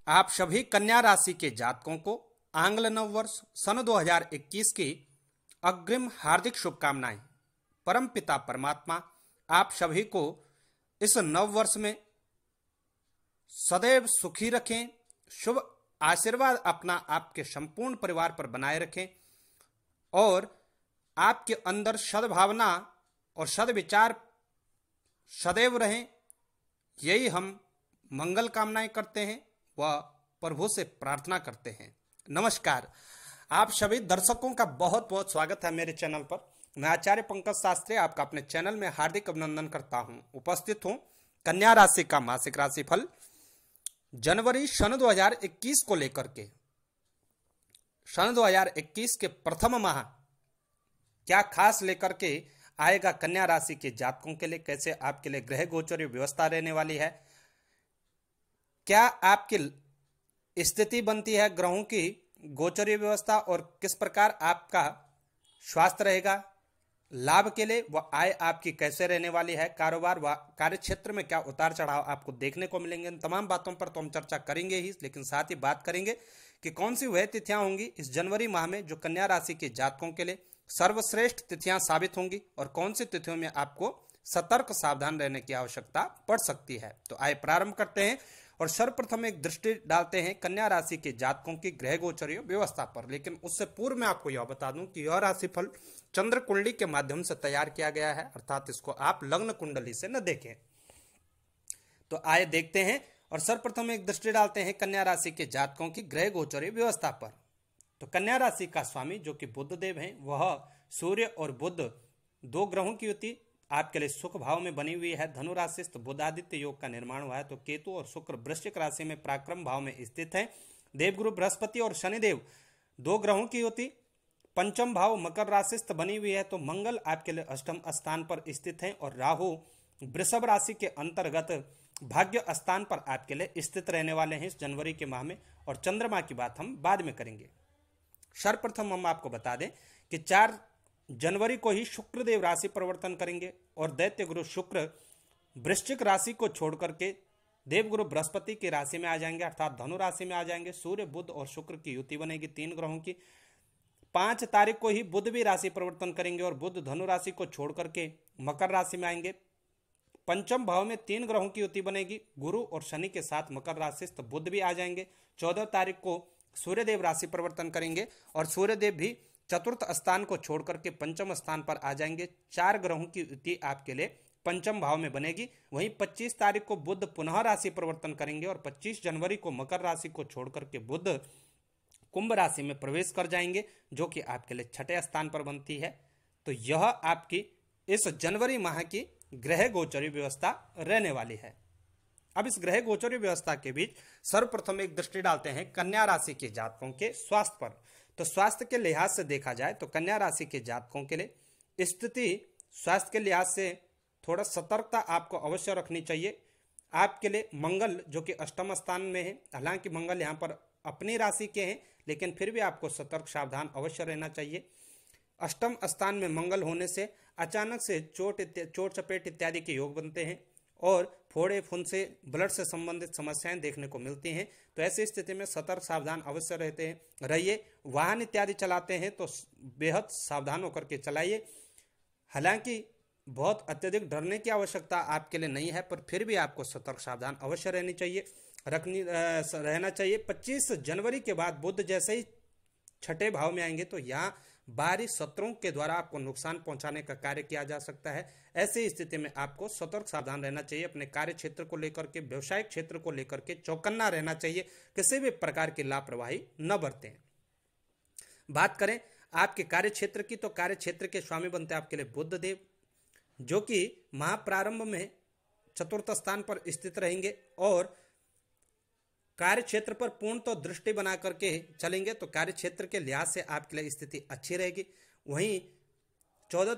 आप सभी कन्या राशि के जातकों को आंग्ल नव वर्ष सन 2021 की अग्रिम हार्दिक शुभकामनाएं। परम पिता परमात्मा आप सभी को इस नव वर्ष में सदैव सुखी रखें, शुभ आशीर्वाद अपना आपके संपूर्ण परिवार पर बनाए रखें और आपके अंदर सद्भावना और सद्विचार सदैव रहें। यही हम मंगल कामनाएं करते हैं व प्रभु से प्रार्थना करते हैं। नमस्कार, आप सभी दर्शकों का बहुत बहुत स्वागत है मेरे चैनल पर। मैं आचार्य पंकज शास्त्री आपका अपने चैनल में हार्दिक अभिनंदन करता हूं। उपस्थित हूं कन्या राशि का मासिक राशिफल जनवरी सन 2021 को लेकर के। सन 2021 के प्रथम माह क्या खास लेकर के आएगा कन्या राशि के जातकों के लिए, कैसे आपके लिए ग्रह गोचर व्यवस्था रहने वाली है, क्या आपकी स्थिति बनती है ग्रहों की गोचरीय व्यवस्था और किस प्रकार आपका स्वास्थ्य रहेगा, लाभ के लिए व आय आपकी कैसे रहने वाली है, कारोबार व कार्य क्षेत्र में क्या उतार चढ़ाव आपको देखने को मिलेंगे। इन तमाम बातों पर तो हम चर्चा करेंगे ही, लेकिन साथ ही बात करेंगे कि कौन सी वह तिथियां होंगी इस जनवरी माह में जो कन्या राशि के जातकों के लिए सर्वश्रेष्ठ तिथियां साबित होंगी और कौन सी तिथियों में आपको सतर्क सावधान रहने की आवश्यकता पड़ सकती है। तो आइए प्रारंभ करते हैं और सर्वप्रथम एक दृष्टि डालते हैं कन्या राशि के जातकों की ग्रह गोचरीय व्यवस्था पर। लेकिन उससे पूर्व मैं आपको यह बता दूं कि यह राशिफल चंद्र कुंडली के माध्यम से तैयार किया गया है, अर्थात इसको आप लग्न कुंडली से न देखें। तो आइए देखते हैं और सर्वप्रथम एक दृष्टि डालते हैं कन्या राशि के जातकों की ग्रह गोचरीय व्यवस्था पर। तो कन्या राशि का स्वामी जो कि बुध देव हैं, वह सूर्य और बुध दो ग्रहों की युति आपके लिए सुख भाव में बनी हुई है। धनु राशिस्थ बुधादित्य योग का निर्माण हुआ है। तो केतु और शुक्र वृश्चिक राशि में पराक्रम भाव में स्थित है। देवगुरु बृहस्पति और शनिदेव दो ग्रहों की युति पंचम भाव मकर राशिस्थ बनी हुई है। तो मंगल आपके लिए अष्टम स्थान पर स्थित है और राहु वृषभ राशि के अंतर्गत भाग्य स्थान पर आपके लिए स्थित रहने वाले हैं इस जनवरी के माह में। और चंद्रमा की बात हम बाद में करेंगे। सर्वप्रथम हम आपको बता दें कि 4 जनवरी को ही शुक्रदेव राशि परिवर्तन करेंगे और दैत्य गुरु शुक्र वृश्चिक राशि को छोड़ करके देवगुरु बृहस्पति की राशि में आ जाएंगे, अर्थात धनु राशि में आ जाएंगे। सूर्य बुध और शुक्र की युति बनेगी 3 ग्रहों की। 5 तारीख को ही बुध भी राशि परिवर्तन करेंगे और बुध धनु राशि को छोड़ करके मकर राशि में आएंगे। पंचम भाव में 3 ग्रहों की युति बनेगी। गुरु और शनि के साथ मकर राशिस्थ बुध भी आ जाएंगे। 14 तारीख को सूर्यदेव राशि परिवर्तन करेंगे और सूर्यदेव भी चतुर्थ स्थान को छोड़ करके पंचम स्थान पर आ जाएंगे। 4 ग्रहों की युति आपके लिए पंचम भाव में बनेगी। वहीं 25 तारीख को बुध पुनः राशि परिवर्तन करेंगे और 25 जनवरी को मकर राशि को छोड़ करके बुध कुंभ राशि में प्रवेश कर जाएंगे, जो कि आपके लिए 6ठे स्थान पर बनती है। तो यह आपकी इस जनवरी माह की ग्रह गोचरी व्यवस्था रहने वाली है। अब इस ग्रह गोचरी व्यवस्था के बीच सर्वप्रथम एक दृष्टि डालते हैं कन्या राशि के जातकों के स्वास्थ्य पर। तो स्वास्थ्य के लिहाज से देखा जाए तो कन्या राशि के जातकों के लिए स्थिति स्वास्थ्य के लिहाज से थोड़ा सतर्कता आपको अवश्य रखनी चाहिए। आपके लिए मंगल जो कि अष्टम स्थान में है, हालांकि मंगल यहाँ पर अपनी राशि के हैं, लेकिन फिर भी आपको सतर्क सावधान अवश्य रहना चाहिए। अष्टम स्थान में मंगल होने से अचानक से चोट चपेट इत्यादि के योग बनते हैं और फोड़े फुंसे ब्लड से संबंधित समस्याएं देखने को मिलती हैं। तो ऐसी स्थिति में सतर्क सावधान अवश्य रहते हैं रहिए। वाहन इत्यादि चलाते हैं तो बेहद सावधान होकर के चलाइए। हालांकि बहुत अत्यधिक डरने की आवश्यकता आपके लिए नहीं है, पर फिर भी आपको सतर्क सावधान अवश्य रहना चाहिए। 25 जनवरी के बाद बुध जैसे ही 6ठे भाव में आएंगे तो यहाँ बाहरी शत्रुओं के द्वारा आपको नुकसान पहुंचाने का कार्य किया जा सकता है। ऐसी स्थिति में आपको सतर्क सावधान रहना चाहिए। अपने कार्य क्षेत्र को लेकर के, व्यवसायिक क्षेत्र को लेकर के चौकन्ना रहना चाहिए। किसी भी प्रकार की लापरवाही न बरतें। बात करें आपके कार्य क्षेत्र की, तो कार्य क्षेत्र के स्वामी बनते हैं आपके लिए बुध देव, जो कि माह प्रारंभ में चतुर्थ स्थान पर स्थित रहेंगे और कार्य क्षेत्र पर पूर्ण तो दृष्टि बना करके चलेंगे। तो कार्य क्षेत्र के लिहाज से आपके लिए स्थिति अच्छी रहेगी। वहीं 14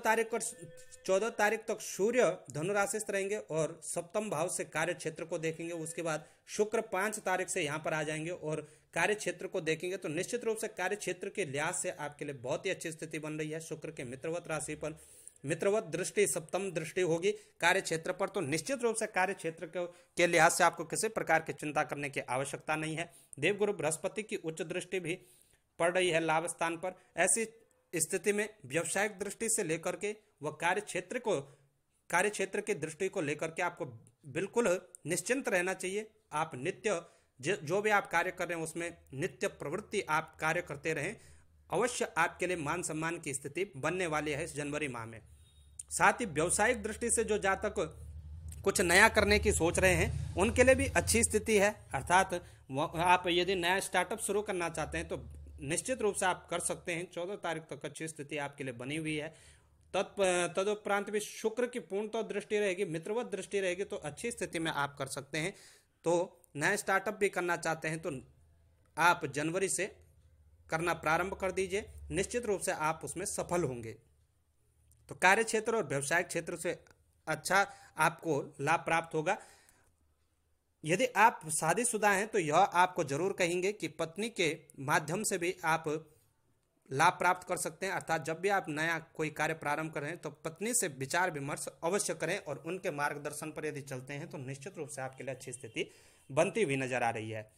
तारीख तक सूर्य धनु राशि से रहेंगे और सप्तम भाव से कार्य क्षेत्र को देखेंगे। उसके बाद शुक्र 5 तारीख से यहाँ पर आ जाएंगे और कार्य क्षेत्र को देखेंगे। तो निश्चित रूप से कार्य क्षेत्र के लिहाज से आपके लिए बहुत ही अच्छी स्थिति बन रही है। शुक्र के मित्रवत राशि पर मित्रवत दृष्टि सप्तम दृष्टि होगी कार्य क्षेत्र पर, तो निश्चित रूप से कार्य क्षेत्र के लिहाज से आपको किसी प्रकार की चिंता करने की आवश्यकता नहीं है। देवगुरु बृहस्पति की उच्च दृष्टि भी पड़ रही है लाभ स्थान पर। ऐसी स्थिति में व्यवसायिक दृष्टि से लेकर के व कार्य क्षेत्र की दृष्टि को लेकर के आपको बिल्कुल निश्चिंत रहना चाहिए। आप नित्य जो भी आप कार्य कर रहे हैं उसमें नित्य प्रवृत्ति आप कार्य करते रहें, अवश्य आपके लिए मान सम्मान की स्थिति बनने वाली है इस जनवरी माह में। साथ ही व्यावसायिक दृष्टि से जो जातक कुछ नया करने की सोच रहे हैं उनके लिए भी अच्छी स्थिति है, अर्थात आप यदि नया स्टार्टअप शुरू करना चाहते हैं तो निश्चित रूप से आप कर सकते हैं। 14 तारीख तक अच्छी स्थिति आपके लिए बनी हुई है। तदुपरांत भी शुक्र की पूर्णतः दृष्टि रहेगी, मित्रवत दृष्टि रहेगी, तो अच्छी स्थिति में आप कर सकते हैं। तो नया स्टार्टअप भी करना चाहते हैं तो आप जनवरी से करना प्रारंभ कर दीजिए, निश्चित रूप से आप उसमें सफल होंगे। तो कार्य क्षेत्र और व्यवसायिक क्षेत्र से अच्छा आपको लाभ प्राप्त होगा। यदि आप शादीशुदा हैं तो यह आपको जरूर कहेंगे कि पत्नी के माध्यम से भी आप लाभ प्राप्त कर सकते हैं, अर्थात जब भी आप नया कोई कार्य प्रारंभ कर रहे हैं तो पत्नी से विचार विमर्श अवश्य करें और उनके मार्गदर्शन पर यदि चलते हैं तो निश्चित रूप से आपके लिए अच्छी स्थिति बनती हुई नजर आ रही है।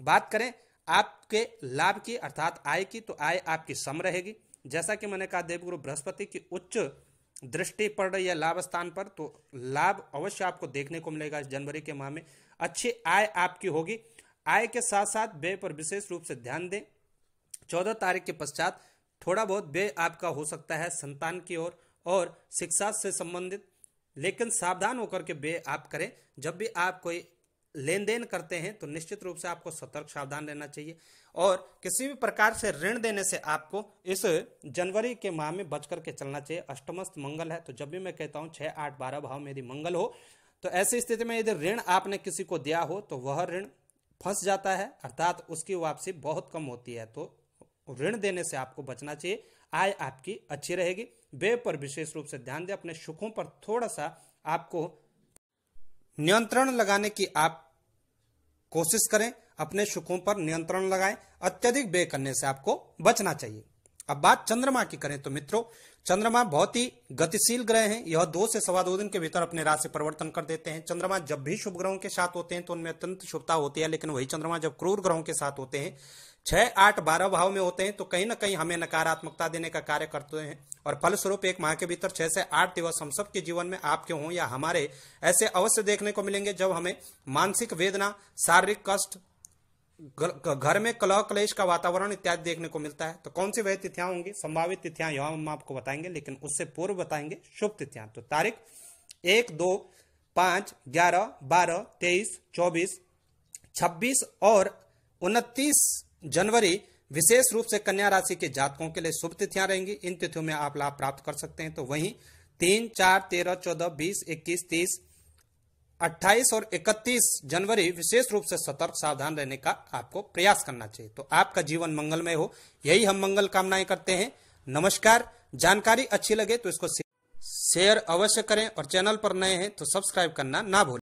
बात करें आपके लाभ की अर्थात आय की, तो आय आपकी सम रहेगी। जैसा कि मैंने कहा देवगुरु बृहस्पति की उच्च दृष्टि पड़ रही है लाभ स्थान पर, तो लाभ अवश्य आपको देखने को मिलेगा इस जनवरी के माह में। अच्छी आय आपकी होगी। आय के साथ साथ व्यय पर विशेष रूप से ध्यान दें। 14 तारीख के पश्चात थोड़ा बहुत व्यय आपका हो सकता है संतान की ओर और शिक्षा से संबंधित, लेकिन सावधान होकर के व्यय आप करें। जब भी आप कोई लेन देन करते हैं तो निश्चित रूप से आपको सतर्क सावधान रहना चाहिए और किसी भी प्रकार से ऋण देने से आपको इस जनवरी के माह में बच करके चलना चाहिए। अष्टमस्त मंगल है, तो जब भी मैं कहता हूं 6, 8, 12 भाव में यदि मंगल हो तो ऐसी स्थिति में यदि ऋण आपने किसी को दिया हो तो वह ऋण फंस जाता है, अर्थात उसकी वापसी बहुत कम होती है। तो ऋण देने से आपको बचना चाहिए। आय आपकी अच्छी रहेगी। व्यय पर विशेष रूप से ध्यान दें। अपने सुखों पर थोड़ा सा आपको नियंत्रण लगाने की आप कोशिश करें, अपने सुखों पर नियंत्रण लगाएं। अत्यधिक व्यय करने से आपको बचना चाहिए। अब बात चंद्रमा की करें तो मित्रों, चंद्रमा बहुत ही गतिशील ग्रह हैं। यह 2 से सवा 2 दिन के भीतर अपने राशि परिवर्तन कर देते हैं। चंद्रमा जब भी शुभ ग्रहों के साथ होते हैं तो उनमें अत्यंत शुभता होती है, लेकिन वही चंद्रमा जब क्रूर ग्रहों के साथ होते हैं, 6, 8, 12 भाव में होते हैं तो कहीं ना कहीं हमें नकारात्मकता देने का कार्य करते हैं और फलस्वरूप एक माह के भीतर 6 से 8 दिवस हम सब के जीवन में आपके हों या हमारे ऐसे अवश्य देखने को मिलेंगे जब हमें मानसिक वेदना, शारीरिक कष्ट, घर में कलह क्लेश का वातावरण इत्यादि देखने को मिलता है। तो कौन सी वह तिथियां होंगी, संभावित तिथियां यह हम आपको बताएंगे, लेकिन उससे पूर्व बताएंगे शुभ तिथियां। तो तारीख 1, 2, 5, 11, 12, 23, 24, 26 और 29 जनवरी विशेष रूप से कन्या राशि के जातकों के लिए शुभ तिथियां रहेंगी। इन तिथियों में आप लाभ प्राप्त कर सकते हैं। तो वहीं 3, 4, 13, 14, 20, 21, 30, 28 और 31 जनवरी विशेष रूप से सतर्क सावधान रहने का आपको प्रयास करना चाहिए। तो आपका जीवन मंगलमय हो, यही हम मंगल कामनाएं करते हैं। नमस्कार। जानकारी अच्छी लगे तो इसको शेयर अवश्य करें और चैनल पर नए हैं तो सब्सक्राइब करना ना भूलें।